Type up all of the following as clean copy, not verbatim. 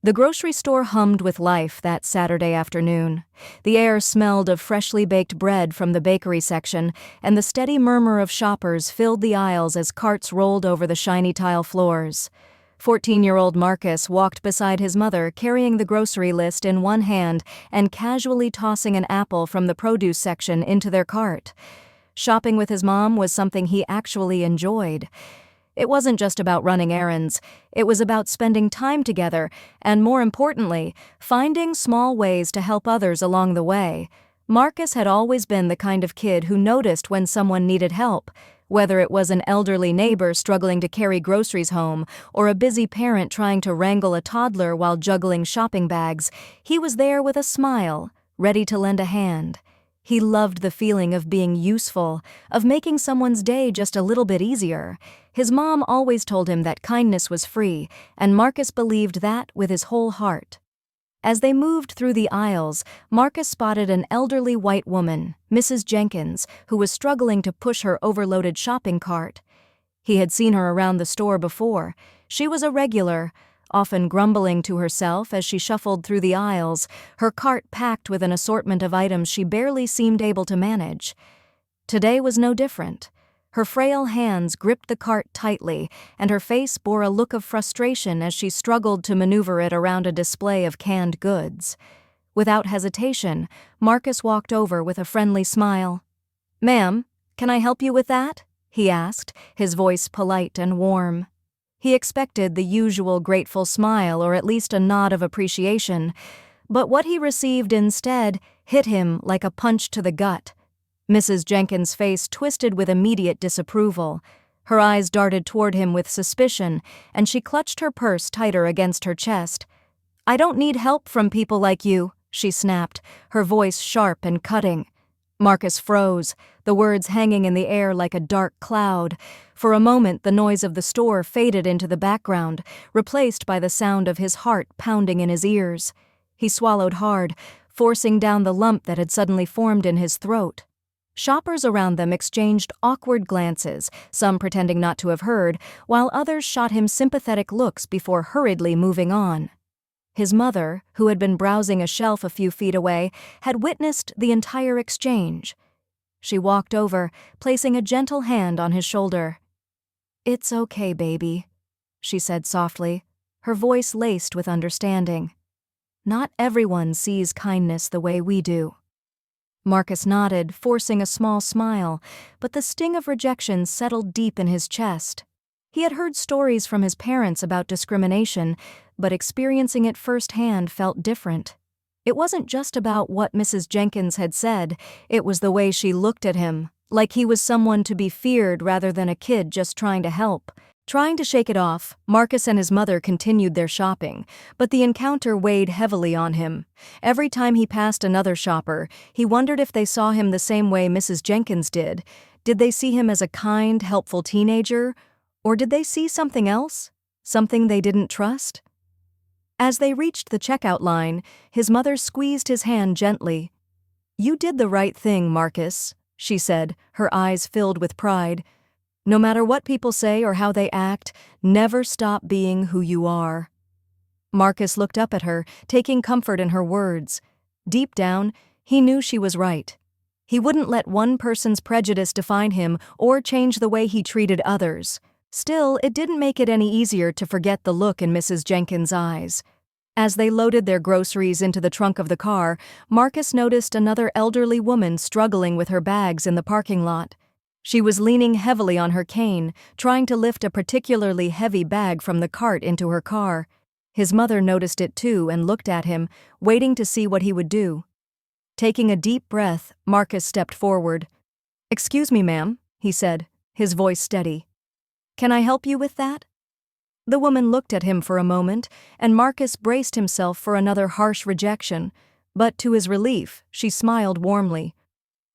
The grocery store hummed with life that Saturday afternoon. The air smelled of freshly baked bread from the bakery section, and the steady murmur of shoppers filled the aisles as carts rolled over the shiny tile floors. 14-year-old Marcus walked beside his mother, carrying the grocery list in one hand and casually tossing an apple from the produce section into their cart. Shopping with his mom was something he actually enjoyed. It wasn't just about running errands, it was about spending time together and, more importantly, finding small ways to help others along the way. Marcus had always been the kind of kid who noticed when someone needed help, whether it was an elderly neighbor struggling to carry groceries home or a busy parent trying to wrangle a toddler while juggling shopping bags. He was there with a smile, ready to lend a hand. He loved the feeling of being useful, of making someone's day just a little bit easier. His mom always told him that kindness was free, and Marcus believed that with his whole heart. As they moved through the aisles, Marcus spotted an elderly white woman, Mrs. Jenkins, who was struggling to push her overloaded shopping cart. He had seen her around the store before. She was a regular, often grumbling to herself as she shuffled through the aisles, her cart packed with an assortment of items she barely seemed able to manage. Today was no different. Her frail hands gripped the cart tightly, and her face bore a look of frustration as she struggled to maneuver it around a display of canned goods. Without hesitation, Marcus walked over with a friendly smile. "Ma'am, can I help you with that?" he asked, his voice polite and warm. He expected the usual grateful smile or at least a nod of appreciation, but what he received instead hit him like a punch to the gut. Mrs. Jenkins' face twisted with immediate disapproval. Her eyes darted toward him with suspicion, and she clutched her purse tighter against her chest. "I don't need help from people like you," she snapped, her voice sharp and cutting. Marcus froze, the words hanging in the air like a dark cloud. For a moment, the noise of the store faded into the background, replaced by the sound of his heart pounding in his ears. He swallowed hard, forcing down the lump that had suddenly formed in his throat. Shoppers around them exchanged awkward glances, some pretending not to have heard, while others shot him sympathetic looks before hurriedly moving on. His mother, who had been browsing a shelf a few feet away, had witnessed the entire exchange. She walked over, placing a gentle hand on his shoulder. "It's okay, baby," she said softly, her voice laced with understanding. "Not everyone sees kindness the way we do." Marcus nodded, forcing a small smile, but the sting of rejection settled deep in his chest. He had heard stories from his parents about discrimination, but experiencing it firsthand felt different. It wasn't just about what Mrs. Jenkins had said, it was the way she looked at him, like he was someone to be feared rather than a kid just trying to help. Trying to shake it off, Marcus and his mother continued their shopping, but the encounter weighed heavily on him. Every time he passed another shopper, he wondered if they saw him the same way Mrs. Jenkins did. Did they see him as a kind, helpful teenager? Or did they see something else? Something they didn't trust? As they reached the checkout line, his mother squeezed his hand gently. "You did the right thing, Marcus," she said, her eyes filled with pride. "No matter what people say or how they act, never stop being who you are." Marcus looked up at her, taking comfort in her words. Deep down, he knew she was right. He wouldn't let one person's prejudice define him or change the way he treated others. Still, it didn't make it any easier to forget the look in Mrs. Jenkins' eyes. As they loaded their groceries into the trunk of the car, Marcus noticed another elderly woman struggling with her bags in the parking lot. She was leaning heavily on her cane, trying to lift a particularly heavy bag from the cart into her car. His mother noticed it too and looked at him, waiting to see what he would do. Taking a deep breath, Marcus stepped forward. "Excuse me, ma'am," he said, his voice steady. "Can I help you with that?" The woman looked at him for a moment, and Marcus braced himself for another harsh rejection, but to his relief, she smiled warmly.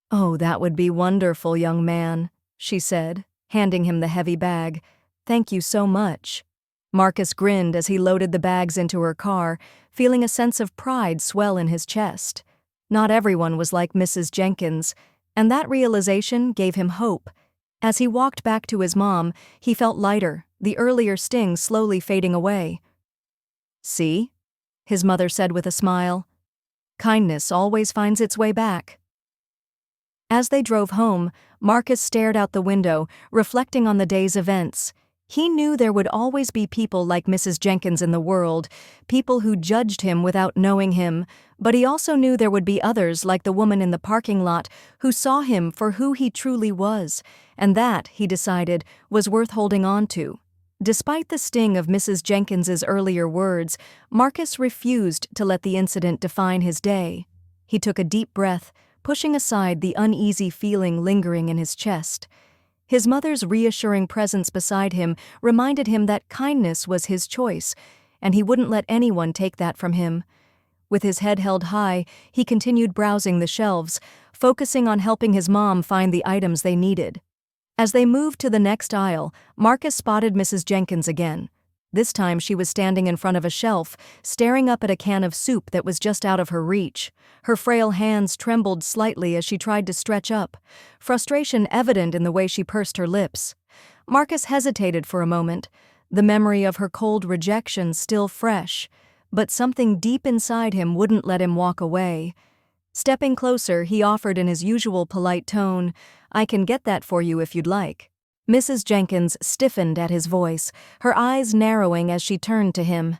"Oh, that would be wonderful, young man," she said, handing him the heavy bag. "Thank you so much." Marcus grinned as he loaded the bags into her car, feeling a sense of pride swell in his chest. Not everyone was like Mrs. Jenkins, and that realization gave him hope. As he walked back to his mom, he felt lighter, the earlier sting slowly fading away. "See?" his mother said with a smile. Kindness always finds its way back. As they drove home, Marcus stared out the window, reflecting on the day's events. He knew there would always be people like Mrs. Jenkins in the world, people who judged him without knowing him, but he also knew there would be others like the woman in the parking lot who saw him for who he truly was, and that, he decided, was worth holding on to. Despite the sting of Mrs. Jenkins's earlier words, Marcus refused to let the incident define his day. He took a deep breath, pushing aside the uneasy feeling lingering in his chest. His mother's reassuring presence beside him reminded him that kindness was his choice, and he wouldn't let anyone take that from him. With his head held high, he continued browsing the shelves, focusing on helping his mom find the items they needed. As they moved to the next aisle, Marcus spotted Mrs. Jenkins again. This time she was standing in front of a shelf, staring up at a can of soup that was just out of her reach. Her frail hands trembled slightly as she tried to stretch up, frustration evident in the way she pursed her lips. Marcus hesitated for a moment, the memory of her cold rejection still fresh, but something deep inside him wouldn't let him walk away. Stepping closer, he offered in his usual polite tone, "I can get that for you if you'd like." Mrs. Jenkins stiffened at his voice, her eyes narrowing as she turned to him.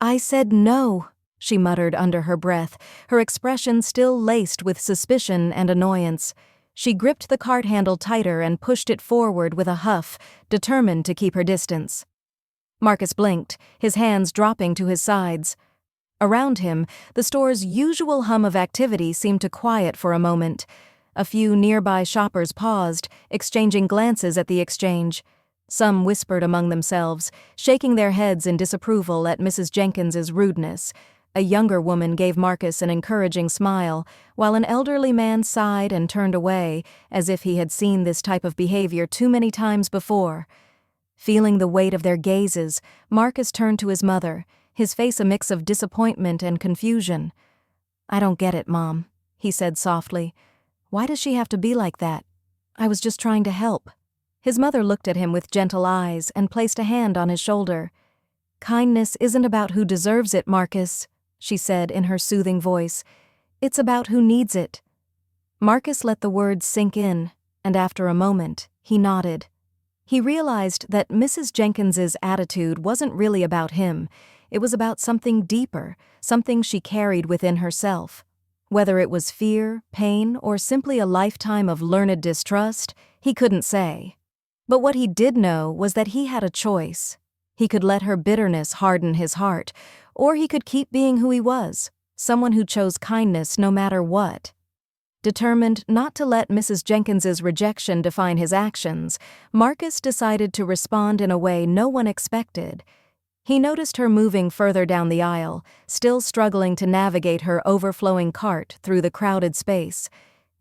"I said no," she muttered under her breath, her expression still laced with suspicion and annoyance. She gripped the cart handle tighter and pushed it forward with a huff, determined to keep her distance. Marcus blinked, his hands dropping to his sides. Around him, the store's usual hum of activity seemed to quiet for a moment. A few nearby shoppers paused, exchanging glances at the exchange. Some whispered among themselves, shaking their heads in disapproval at Mrs. Jenkins's rudeness. A younger woman gave Marcus an encouraging smile, while an elderly man sighed and turned away, as if he had seen this type of behavior too many times before. Feeling the weight of their gazes, Marcus turned to his mother, his face a mix of disappointment and confusion. "I don't get it, Mom," he said softly. "Why does she have to be like that? I was just trying to help." His mother looked at him with gentle eyes and placed a hand on his shoulder. "Kindness isn't about who deserves it, Marcus," she said in her soothing voice. "It's about who needs it." Marcus let the words sink in, and after a moment, he nodded. He realized that Mrs. Jenkins's attitude wasn't really about him. It was about something deeper, something she carried within herself. Whether it was fear, pain, or simply a lifetime of learned distrust, he couldn't say. But what he did know was that he had a choice. He could let her bitterness harden his heart, or he could keep being who he was, someone who chose kindness no matter what. Determined not to let Mrs. Jenkins's rejection define his actions, Marcus decided to respond in a way no one expected. He noticed her moving further down the aisle, still struggling to navigate her overflowing cart through the crowded space.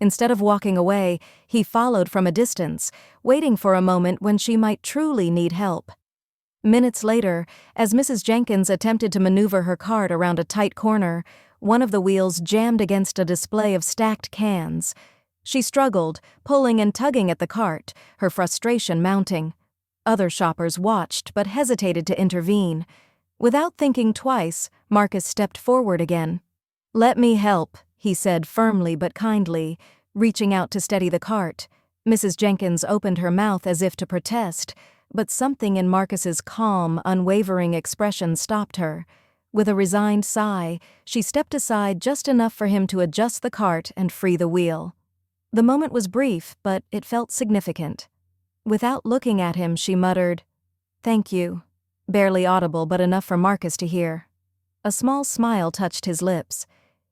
Instead of walking away, he followed from a distance, waiting for a moment when she might truly need help. Minutes later, as Mrs. Jenkins attempted to maneuver her cart around a tight corner, one of the wheels jammed against a display of stacked cans. She struggled, pulling and tugging at the cart, her frustration mounting. Other shoppers watched but hesitated to intervene. Without thinking twice, Marcus stepped forward again. "Let me help," he said firmly but kindly, reaching out to steady the cart. Mrs. Jenkins opened her mouth as if to protest, but something in Marcus's calm, unwavering expression stopped her. With a resigned sigh, she stepped aside just enough for him to adjust the cart and free the wheel. The moment was brief, but it felt significant. Without looking at him, she muttered, "Thank you," barely audible but enough for Marcus to hear. A small smile touched his lips.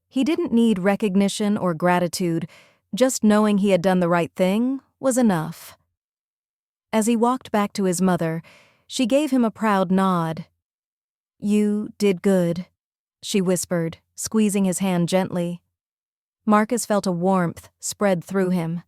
He didn't need recognition or gratitude, just knowing he had done the right thing was enough. As he walked back to his mother, she gave him a proud nod. "You did good," she whispered, squeezing his hand gently. Marcus felt a warmth spread through him.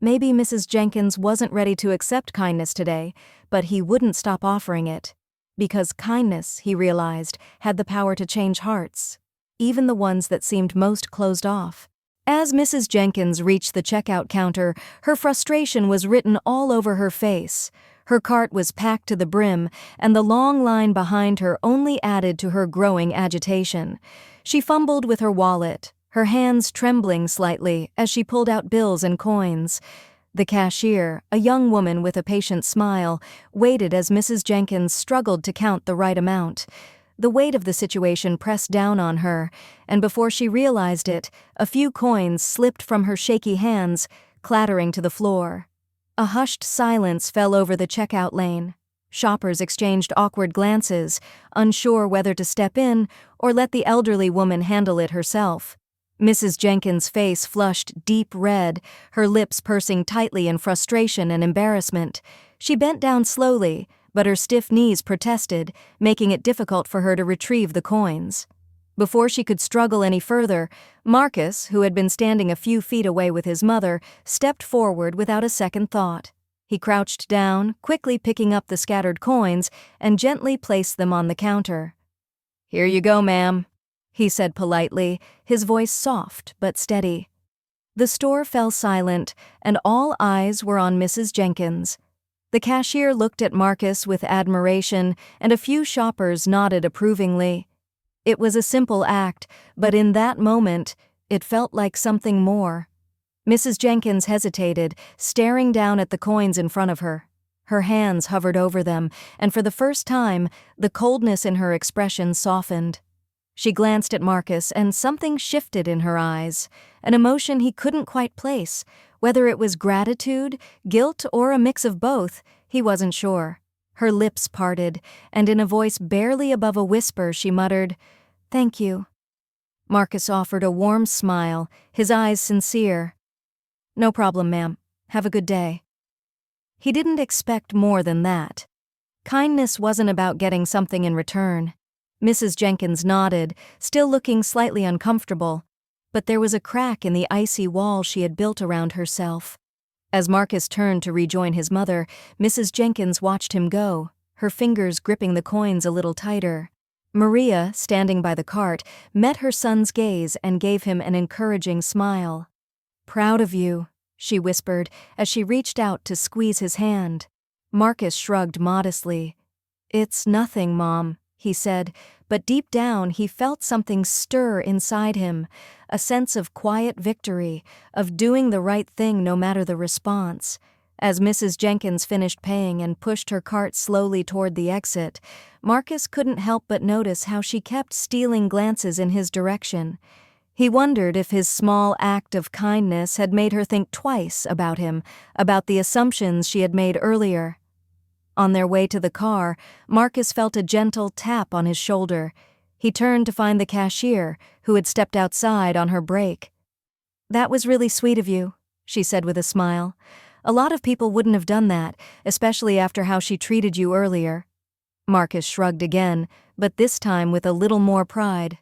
Maybe Mrs. Jenkins wasn't ready to accept kindness today, but he wouldn't stop offering it. Because kindness, he realized, had the power to change hearts, even the ones that seemed most closed off. As Mrs. Jenkins reached the checkout counter, her frustration was written all over her face. Her cart was packed to the brim, and the long line behind her only added to her growing agitation. She fumbled with her wallet, her hands trembling slightly as she pulled out bills and coins. The cashier, a young woman with a patient smile, waited as Mrs. Jenkins struggled to count the right amount. The weight of the situation pressed down on her, and before she realized it, a few coins slipped from her shaky hands, clattering to the floor. A hushed silence fell over the checkout lane. Shoppers exchanged awkward glances, unsure whether to step in or let the elderly woman handle it herself. Mrs. Jenkins' face flushed deep red, her lips pursing tightly in frustration and embarrassment. She bent down slowly, but her stiff knees protested, making it difficult for her to retrieve the coins. Before she could struggle any further, Marcus, who had been standing a few feet away with his mother, stepped forward without a second thought. He crouched down, quickly picking up the scattered coins, and gently placed them on the counter. "Here you go, ma'am," he said politely, his voice soft but steady. The store fell silent, and all eyes were on Mrs. Jenkins. The cashier looked at Marcus with admiration, and a few shoppers nodded approvingly. It was a simple act, but in that moment, it felt like something more. Mrs. Jenkins hesitated, staring down at the coins in front of her. Her hands hovered over them, and for the first time, the coldness in her expression softened. She glanced at Marcus, and something shifted in her eyes, an emotion he couldn't quite place. Whether it was gratitude, guilt, or a mix of both, he wasn't sure. Her lips parted, and in a voice barely above a whisper, she muttered, "Thank you." Marcus offered a warm smile, his eyes sincere. "No problem, ma'am. Have a good day." He didn't expect more than that. Kindness wasn't about getting something in return. Mrs. Jenkins nodded, still looking slightly uncomfortable, but there was a crack in the icy wall she had built around herself. As Marcus turned to rejoin his mother, Mrs. Jenkins watched him go, her fingers gripping the coins a little tighter. Maria, standing by the cart, met her son's gaze and gave him an encouraging smile. "Proud of you," she whispered as she reached out to squeeze his hand. Marcus shrugged modestly. "It's nothing, Mom," he said, but deep down he felt something stir inside him, a sense of quiet victory, of doing the right thing no matter the response. As Mrs. Jenkins finished paying and pushed her cart slowly toward the exit, Marcus couldn't help but notice how she kept stealing glances in his direction. He wondered if his small act of kindness had made her think twice about him, about the assumptions she had made earlier. On their way to the car, Marcus felt a gentle tap on his shoulder. He turned to find the cashier, who had stepped outside on her break. "That was really sweet of you," she said with a smile. "A lot of people wouldn't have done that, especially after how she treated you earlier." Marcus shrugged again, but this time with a little more pride.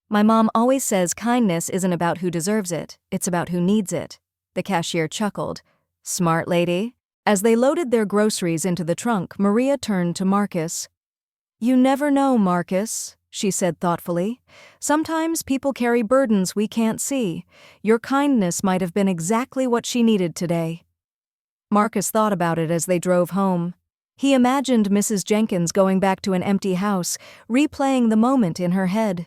"My mom always says kindness isn't about who deserves it, it's about who needs it." The cashier chuckled. "Smart lady." As they loaded their groceries into the trunk, Maria turned to Marcus. "You never know, Marcus," she said thoughtfully. "Sometimes people carry burdens we can't see. Your kindness might have been exactly what she needed today." Marcus thought about it as they drove home. He imagined Mrs. Jenkins going back to an empty house, replaying the moment in her head.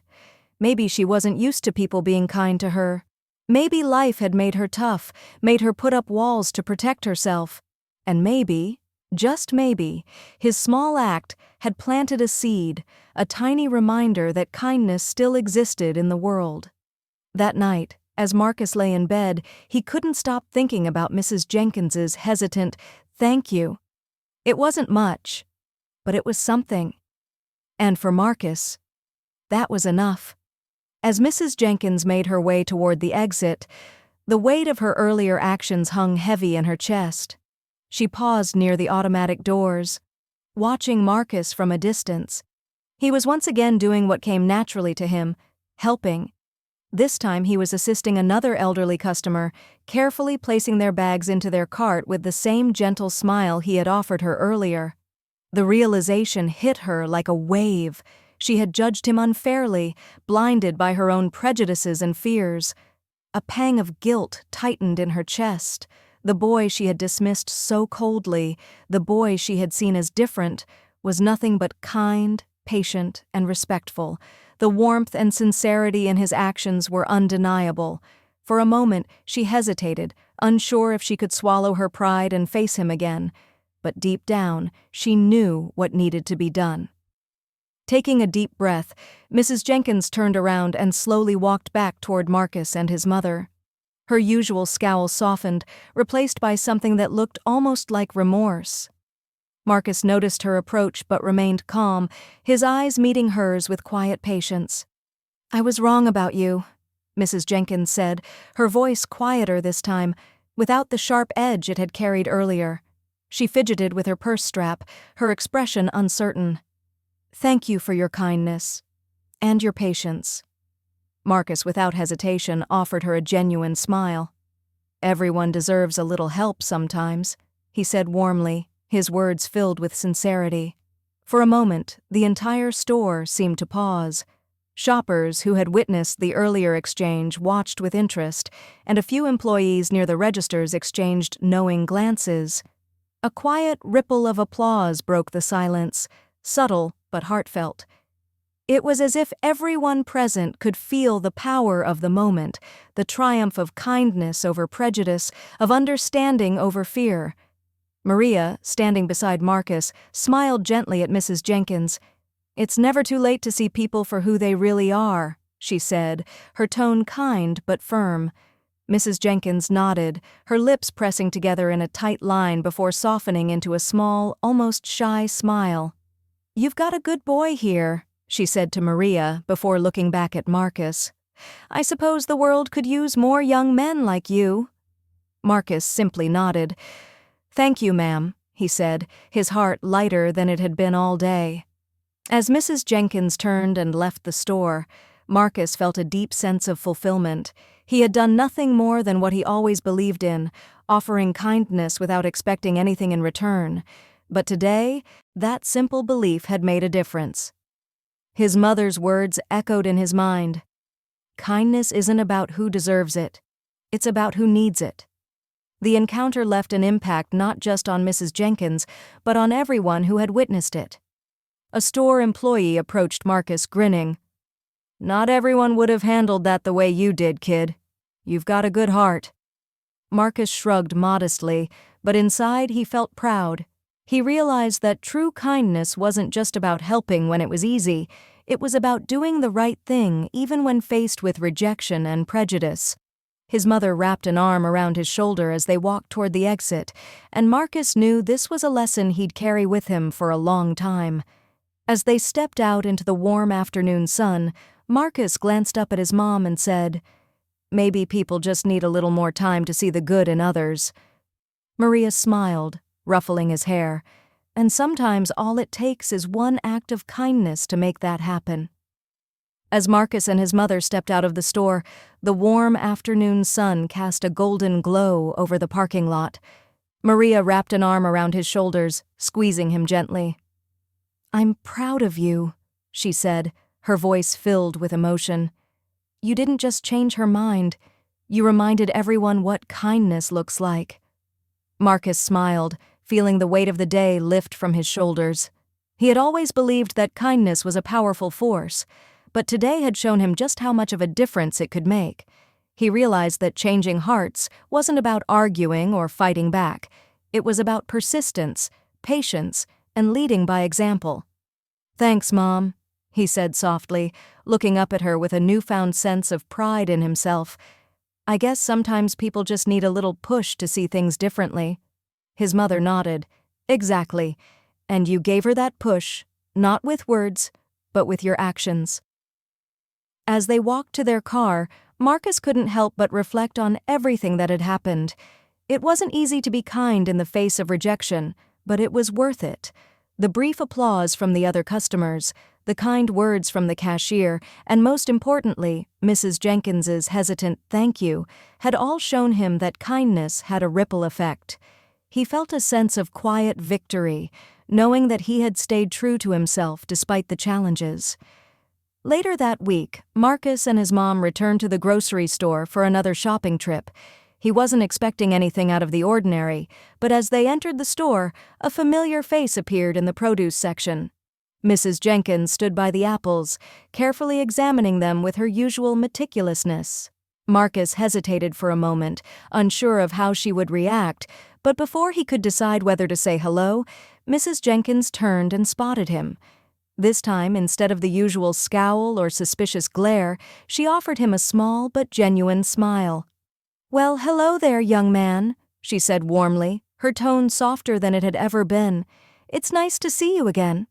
Maybe she wasn't used to people being kind to her. Maybe life had made her tough, made her put up walls to protect herself. And maybe, just maybe, his small act had planted a seed, a tiny reminder that kindness still existed in the world. That night, as Marcus lay in bed, he couldn't stop thinking about Mrs. Jenkins's hesitant, "Thank you." It wasn't much, but it was something. And for Marcus, that was enough. As Mrs. Jenkins made her way toward the exit, the weight of her earlier actions hung heavy in her chest. She paused near the automatic doors, watching Marcus from a distance. He was once again doing what came naturally to him, helping. This time he was assisting another elderly customer, carefully placing their bags into their cart with the same gentle smile he had offered her earlier. The realization hit her like a wave. She had judged him unfairly, blinded by her own prejudices and fears. A pang of guilt tightened in her chest. The boy she had dismissed so coldly, the boy she had seen as different, was nothing but kind, patient, and respectful. The warmth and sincerity in his actions were undeniable. For a moment, she hesitated, unsure if she could swallow her pride and face him again. But deep down, she knew what needed to be done. Taking a deep breath, Mrs. Jenkins turned around and slowly walked back toward Marcus and his mother. Her usual scowl softened, replaced by something that looked almost like remorse. Marcus noticed her approach but remained calm, his eyes meeting hers with quiet patience. "I was wrong about you," Mrs. Jenkins said, her voice quieter this time, without the sharp edge it had carried earlier. She fidgeted with her purse strap, her expression uncertain. "Thank you for your kindness. And your patience." Marcus, without hesitation, offered her a genuine smile. "Everyone deserves a little help sometimes," he said warmly, his words filled with sincerity. For a moment, the entire store seemed to pause. Shoppers who had witnessed the earlier exchange watched with interest, and a few employees near the registers exchanged knowing glances. A quiet ripple of applause broke the silence, subtle but heartfelt. It was as if everyone present could feel the power of the moment, the triumph of kindness over prejudice, of understanding over fear. Maria, standing beside Marcus, smiled gently at Mrs. Jenkins. "It's never too late to see people for who they really are," she said, her tone kind but firm. Mrs. Jenkins nodded, her lips pressing together in a tight line before softening into a small, almost shy smile. "You've got a good boy here," she said to Maria before looking back at Marcus. "I suppose the world could use more young men like you." Marcus simply nodded. "Thank you, ma'am," he said, his heart lighter than it had been all day. As Mrs. Jenkins turned and left the store, Marcus felt a deep sense of fulfillment. He had done nothing more than what he always believed in, offering kindness without expecting anything in return. But today, that simple belief had made a difference. His mother's words echoed in his mind. "Kindness isn't about who deserves it. It's about who needs it." The encounter left an impact not just on Mrs. Jenkins, but on everyone who had witnessed it. A store employee approached Marcus, grinning. "Not everyone would have handled that the way you did, kid. You've got a good heart." Marcus shrugged modestly, but inside he felt proud. He realized that true kindness wasn't just about helping when it was easy, it was about doing the right thing even when faced with rejection and prejudice. His mother wrapped an arm around his shoulder as they walked toward the exit, and Marcus knew this was a lesson he'd carry with him for a long time. As they stepped out into the warm afternoon sun, Marcus glanced up at his mom and said, "Maybe people just need a little more time to see the good in others." Maria smiled, ruffling his hair, and sometimes all it takes is one act of kindness to make that happen. As Marcus and his mother stepped out of the store, the warm afternoon sun cast a golden glow over the parking lot. Maria wrapped an arm around his shoulders, squeezing him gently. "I'm proud of you," she said, her voice filled with emotion. "You didn't just change her mind, you reminded everyone what kindness looks like." Marcus smiled, feeling the weight of the day lift from his shoulders. He had always believed that kindness was a powerful force, but today had shown him just how much of a difference it could make. He realized that changing hearts wasn't about arguing or fighting back. It was about persistence, patience, and leading by example. "Thanks, Mom," he said softly, looking up at her with a newfound sense of pride in himself. "I guess sometimes people just need a little push to see things differently." His mother nodded. "Exactly. And you gave her that push, not with words, but with your actions." As they walked to their car, Marcus couldn't help but reflect on everything that had happened. It wasn't easy to be kind in the face of rejection, but it was worth it. The brief applause from the other customers, the kind words from the cashier, and most importantly, Mrs. Jenkins's hesitant thank you, had all shown him that kindness had a ripple effect. He felt a sense of quiet victory, knowing that he had stayed true to himself despite the challenges. Later that week, Marcus and his mom returned to the grocery store for another shopping trip. He wasn't expecting anything out of the ordinary, but as they entered the store, a familiar face appeared in the produce section. Mrs. Jenkins stood by the apples, carefully examining them with her usual meticulousness. Marcus hesitated for a moment, unsure of how she would react, but before he could decide whether to say hello, Mrs. Jenkins turned and spotted him. This time, instead of the usual scowl or suspicious glare, she offered him a small but genuine smile. "Well, hello there, young man," she said warmly, her tone softer than it had ever been. "It's nice to see you again."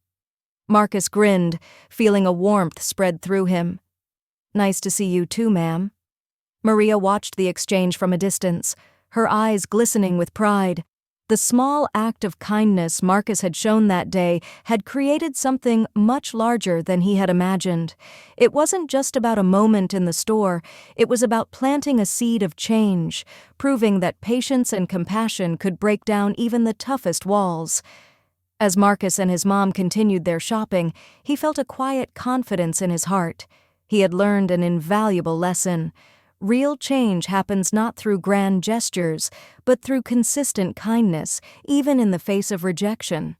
Marcus grinned, feeling a warmth spread through him. "Nice to see you too, ma'am." Maria watched the exchange from a distance, her eyes glistening with pride. The small act of kindness Marcus had shown that day had created something much larger than he had imagined. It wasn't just about a moment in the store, it was about planting a seed of change, proving that patience and compassion could break down even the toughest walls. As Marcus and his mom continued their shopping, he felt a quiet confidence in his heart. He had learned an invaluable lesson. Real change happens not through grand gestures, but through consistent kindness, even in the face of rejection.